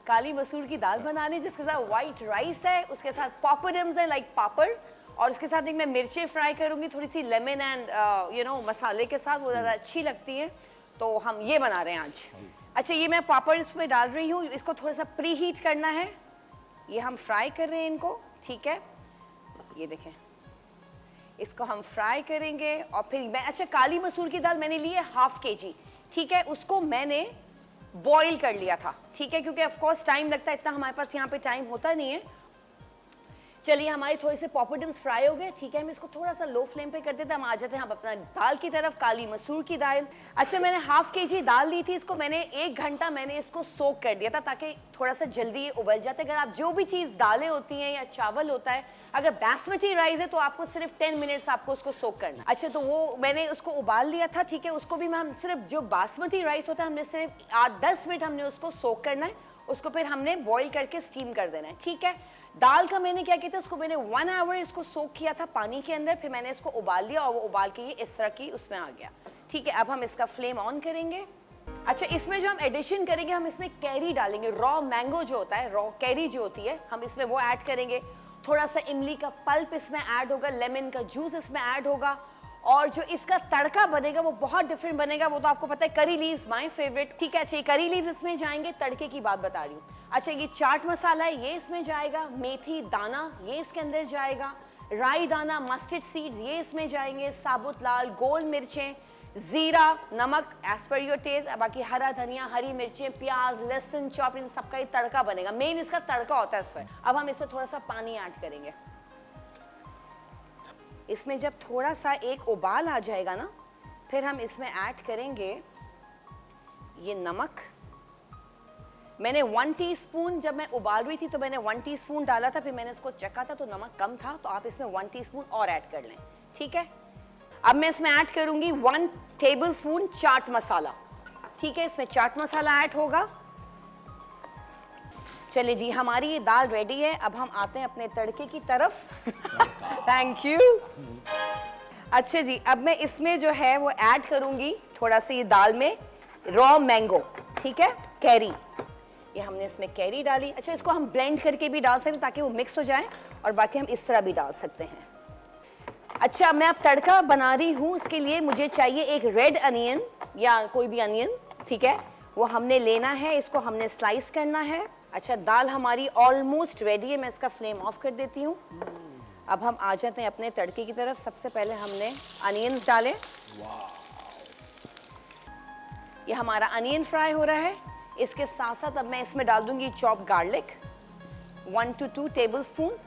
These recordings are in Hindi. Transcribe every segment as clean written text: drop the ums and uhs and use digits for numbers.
काली मसूर की दाल बनाने, जिसके साथ व्हाइट राइस है, उसके साथ पॉपडम्स है लाइक पापड़, और उसके साथ एक मैं मिर्चें फ्राई करूंगी थोड़ी सी लेमन एंड मसाले के साथ, वो ज़्यादा अच्छी लगती है। तो हम ये बना रहे हैं आज। अच्छा, ये मैं पापड़ इसमें डाल रही हूँ, इसको थोड़ा सा प्री हीट करना है। ये हम फ्राई कर रहे हैं इनको, ठीक है, ये देखें, इसको हम फ्राई करेंगे। और फिर मैं, अच्छा, काली मसूर की दाल मैंने ली है ½ kg, ठीक है, उसको मैंने बॉईल कर लिया था, ठीक है, क्योंकि ऑफ कोर्स टाइम लगता है, इतना हमारे पास यहाँ पे टाइम होता नहीं है। चलिए, हमारे थोड़े से पॉपडम्स फ्राई हो गए, ठीक है, हम इसको थोड़ा सा लो फ्लेम पे कर देते हैं। हम आ जाते हैं हम अपना दाल की तरफ, काली मसूर की दाल। अच्छा, मैंने ½ kg दाल ली थी, इसको मैंने 1 घंटा मैंने इसको सोक कर दिया था, ताकि थोड़ा सा जल्दी ये उबल जाते। अगर आप जो भी चीज़ दालें होती हैं या चावल होता है, अगर बासमती राइस है तो आपको सिर्फ 10 मिनट्स आपको उसको सोक करना। अच्छा, तो वो मैंने उसको उबाल लिया था, ठीक है, उसको भी हम सिर्फ जो बासमती राइस होता है हमने सिर्फ 8-10 मिनट हमने उसको सोक करना है, उसको फिर हमने बॉईल करके स्टीम कर देना है, ठीक है। दाल का मैंने क्या किया था, उसको मैंने 1 आवर इसको सोक किया था पानी के अंदर, फिर मैंने इसको उबाल लिया और वो उबाल के ये इस तरह की उसमें आ गया, ठीक है। अब हम इसका फ्लेम ऑन करेंगे। अच्छा, इसमें जो हम एडिशन करेंगे, हम इसमें कैरी डालेंगे, रॉ मैंगो जो होता है, रॉ कैरी जो होती है, हम इसमें वो ऐड करेंगे। थोड़ा सा इमली का पल्प इसमें ऐड होगा, लेमन का जूस इसमें ऐड होगा, और जो इसका तड़का बनेगा वो बहुत डिफरेंट बनेगा, वो तो आपको पता है, करी लीव्स माय फेवरेट, ठीक है। अच्छा, करी लीव्स इसमें जाएंगे, तड़के की बात बता रही हूँ। अच्छा, ये चाट मसाला है, ये इसमें जाएगा, मेथी दाना ये इसके अंदर जाएगा, राई दाना, मस्टर्ड सीड्स ये इसमें जाएंगे, साबुत लाल गोल मिर्चें, जीरा, नमक एज पर योर टेस्ट, बाकी हरा धनिया, हरी मिर्चें, प्याज, लहसुन चॉप, इन सबका ही तड़का बनेगा। मेन इसका तड़का होता है इसमें। अब हम इसमें थोड़ा सा पानी ऐड करेंगे। इसमें जब थोड़ा सा एक उबाल आ जाएगा ना, फिर हम इसमें ऐड करेंगे ये नमक। मैंने 1 टीस्पून, जब मैं उबाल रही थी तो मैंने 1 टीस्पून डाला था, फिर मैंने इसको चखा था तो नमक कम था, तो आप इसमें 1 टीस्पून और ऐड कर लें, ठीक है। अब मैं इसमें ऐड करूंगी 1 टेबलस्पून चाट मसाला, ठीक है, इसमें चाट मसाला ऐड होगा। चलिए जी, हमारी ये दाल रेडी है। अब हम आते हैं अपने तड़के की तरफ। Thank you. अच्छा जी, अब मैं इसमें जो है वो ऐड करूंगी थोड़ा सा ये दाल में रॉ मैंगो, ठीक है, कैरी, ये हमने इसमें कैरी डाली। अच्छा, इसको हम ब्लेंड करके भी डाल सकते हैं ताकि वो मिक्स हो जाए, और बाकी हम इस तरह भी डाल सकते हैं। अच्छा, मैं अब तड़का बना रही हूँ, उसके लिए मुझे चाहिए एक रेड अनियन या कोई भी अनियन, ठीक है, वो हमने लेना है, इसको हमने स्लाइस करना है। अच्छा, दाल हमारी ऑलमोस्ट रेडी है, मैं इसका फ्लेम ऑफ कर देती हूँ। अब हम आ जाते हैं अपने तड़के की तरफ। सबसे पहले हमने अनियंस डाले, ये हमारा अनियन फ्राई हो रहा है। इसके साथ साथ अब मैं इसमें डाल दूंगी चॉप गार्लिक 1 to 2 टेबलस्पून।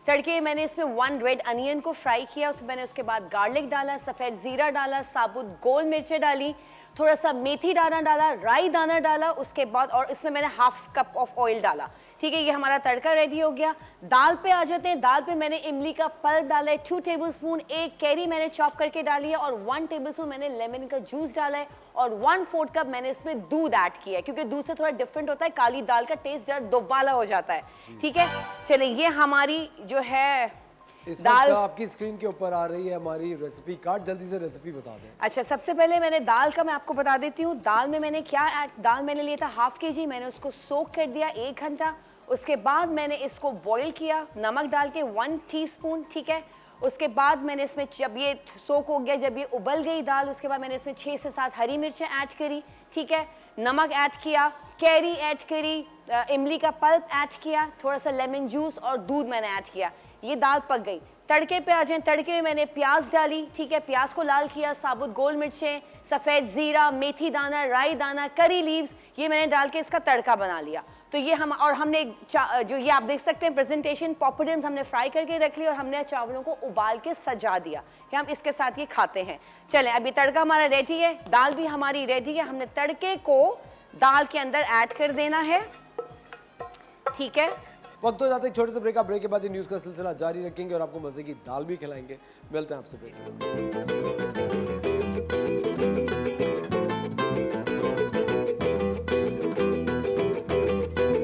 तड़के मैंने इसमें 1 रेड अनियन को फ्राई किया, उसमें मैंने उसके बाद गार्लिक डाला, सफ़ेद ज़ीरा डाला, साबुत गोल मिर्चें डाली, थोड़ा सा मेथी दाना डाला, राई दाना डाला, उसके बाद और इसमें मैंने ½ कप ऑफ ऑयल डाला, ठीक है। ये हमारा तड़का रेडी हो गया। दाल पे आ जाते हैं। दाल पे मैंने इमली का पल्प डाला है 2 टेबलस्पून, 1 कैरी मैंने चॉप करके डाली है, और 1 टेबलस्पून मैंने लेमन का जूस डाला है, और 1/4 कप मैंने इसमें दूध ऐड किया है, क्योंकि दूध से थोड़ा डिफरेंट होता है, काली दाल का टेस्ट दोबाला हो जाता है, ठीक है। चलिए, ये हमारी जो है इस दाल वक्त आपकी स्क्रीन के ऊपर आ रही है हमारी रेसिपी कार्ड, जल्दी से रेसिपी बता दें। अच्छा, सबसे पहले मैंने दाल का मैं आपको बता देती हूँ। दाल में मैंने क्या दाल मैंने लिया था ½ kg, मैंने उसको सोक कर दिया 1 घंटा। उसके बाद मैंने इसको बॉईल किया नमक डाल के 1 टीस्पून, ठीक है। उसके बाद मैंने इसमें, जब ये सोक हो गया, जब ये उबल गई दाल, उसके बाद मैंने इसमें 6 से 7 हरी मिर्चें ऐड करी, ठीक है, नमक ऐड किया, कैरी ऐड करी, इमली का पल्प ऐड किया, थोड़ा सा लेमन जूस और दूध मैंने ऐड किया। ये दाल पक गई। तड़के पे आ जाए। तड़के में मैंने प्याज डाली, ठीक है, प्याज को लाल किया, साबुत गोल मिर्चें, सफ़ेद ज़ीरा, मेथी दाना, राई दाना, करी लीव्स, ये मैंने डाल के इसका तड़का बना लिया। तो ये हम, और हमने जो ये आप देख सकते हैं प्रेजेंटेशन, पॉपडम्स हमने फ्राई करके रख लिया, और हमने चावलों को उबाल के सजा दिया कि हम इसके साथ ये खाते हैं। चलें, अभी तड़का हमारा रेडी है, दाल भी हमारी रेडी है। हमने तड़के को दाल के अंदर ऐड कर देना है, ठीक है। वक्त हो जाते हैं छोटे से ब्रेक। ब्रेक के बाद ये न्यूज़ का सिलसिला जारी रखेंगे और आपको मजे की दाल भी खिलाएंगे। मिलते हैं आपसे ब्रेक।